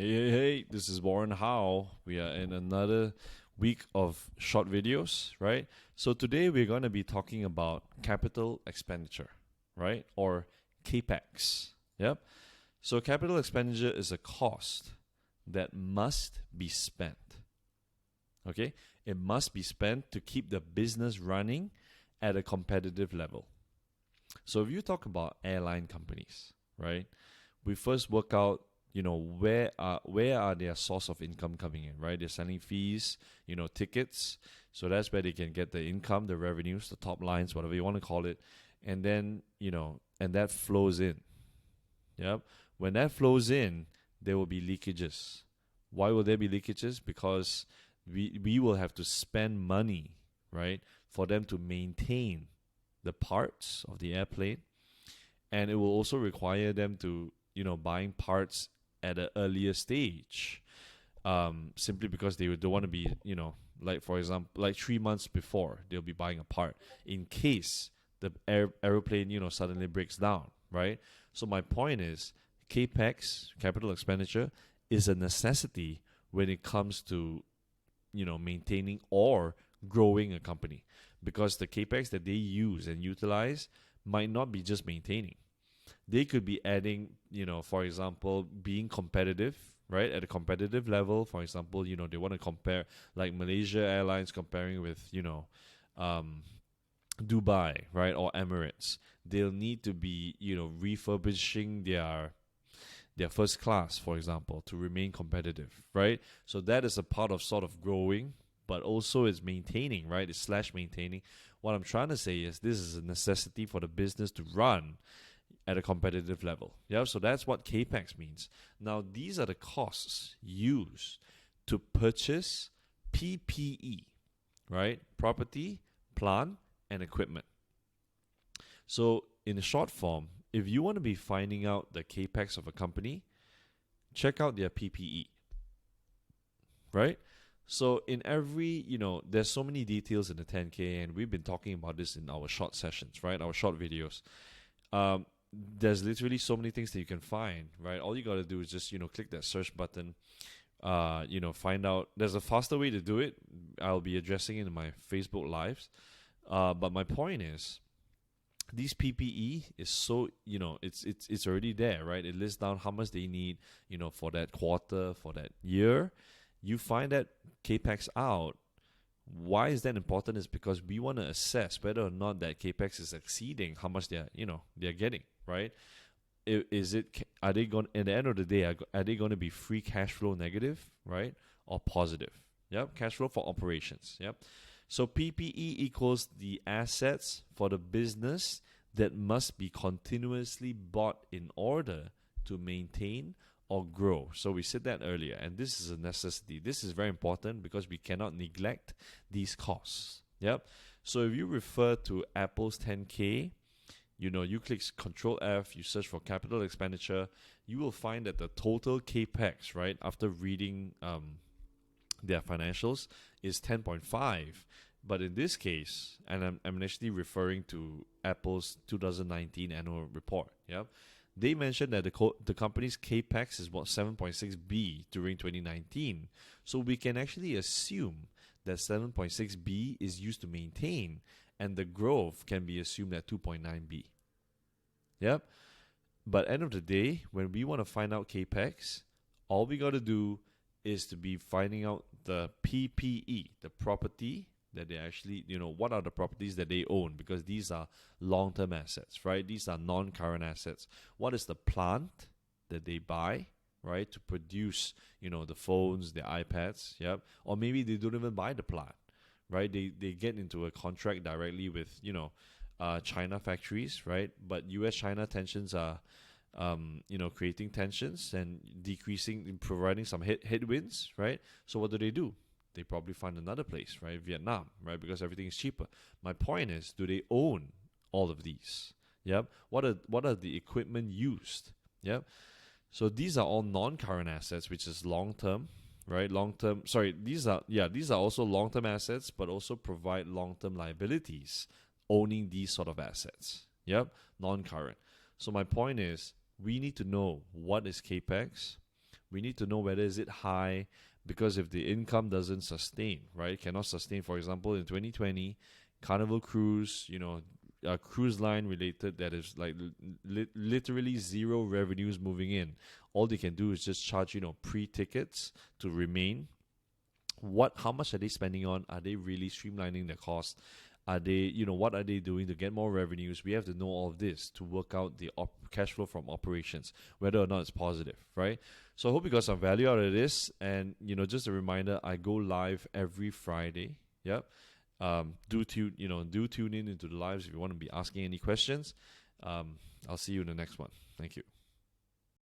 Hey, this is Warren Howe. We are in another week of short videos, right? So today we're going to be talking about capital expenditure, right? Or CAPEX. Yep. So capital expenditure is a cost that must be spent. Okay? It must be spent to keep the business running at a competitive level. So if you talk about airline companies, right? We first work out where are their source of income coming in, right? They're selling fees, tickets, so that's where they can get the income, the revenues, the top lines, whatever you want to call it, and then and that flows in. Yep. When that flows in, there will be leakages. Why will there be leakages? Because we will have to spend money, right, for them to maintain the parts of the airplane, and it will also require them to buying parts at an earlier stage, simply because they don't want to be, like for example, like 3 months before they'll be buying a part in case the aeroplane, suddenly breaks down, right? So my point is, CAPEX, capital expenditure, is a necessity when it comes to, maintaining or growing a company, because the CAPEX that they use and utilize might not be just maintaining. They could be adding, for example, being competitive, right? At a competitive level, for example, they want to compare, like Malaysia Airlines comparing with, Dubai, right? Or Emirates. They'll need to be, refurbishing their first class, for example, to remain competitive, right? So that is a part of sort of growing, but also is maintaining, right? It's slash maintaining. What I'm trying to say is this is a necessity for the business to run at a competitive level. Yeah, so that's what CAPEX means. Now, these are the costs used to purchase PPE, right? Property, plant, and equipment. So, in a short form, if you want to be finding out the CAPEX of a company, check out their PPE, right? So in every, there's so many details in the 10K, and we've been talking about this in our short sessions, right? Our short videos. There's literally so many things that you can find, right? All you got to do is just, click that search button, find out. There's a faster way to do it. I'll be addressing it in my Facebook Lives. But my point is, these PPE is so, it's already there, right? It lists down how much they need, for that quarter, for that year. You find that CAPEX out. Why is that important? Is because we want to assess whether or not that CAPEX is exceeding how much they're getting, right? Are they going, at the end of the day, are they going to be free cash flow negative, right, or positive? Yep, cash flow for operations. Yep. So PPE equals the assets for the business that must be continuously bought in order to maintain or grow. So we said that earlier, and this is a necessity. This is very important because we cannot neglect these costs. Yep. So if you refer to Apple's 10K, you click Control F, you search for capital expenditure, you will find that the total CAPEX, right, after reading their financials, is 10.5. But in this case, and I'm actually referring to Apple's 2019 annual report, yeah, they mentioned that the company's CAPEX is about 7.6 B during 2019. So we can actually assume that 7.6 B is used to maintain, and the growth can be assumed at 2.9 B. Yep. But end of the day, when we want to find out CAPEX, all we got to do is to be finding out the PPE, the property that they actually, what are the properties that they own, because these are long-term assets, right? These are non-current assets. What is the plant that they buy, right, to produce, the phones, the iPads, yep? Or maybe they don't even buy the plant, right? They get into a contract directly with, China factories, right? But US-China tensions are, creating tensions and decreasing, providing some headwinds, right? So what do? They probably find another place, right? Vietnam, right? Because everything is cheaper. My point is, do they own all of these? Yep. What are the equipment used? Yep. So these are all non-current assets, which is long-term, right? Long-term. Sorry, these are also long-term assets, but also provide long-term liabilities owning these sort of assets. Yep. Non-current. So my point is, we need to know what is CAPEX, We need to know whether is it high, because if the income doesn't sustain, right, cannot sustain. For example, in 2020, Carnival Cruise, a cruise line related that is like literally zero revenues moving in. All they can do is just charge, pre-tickets to remain. How much are they spending on? Are they really streamlining their costs? Are they, what are they doing to get more revenues? We have to know all of this to work out the cash flow from operations, whether or not it's positive, right? So I hope you got some value out of this. And, just a reminder, I go live every Friday. Yep. Do tune in into the lives if you want to be asking any questions. I'll see you in the next one. Thank you.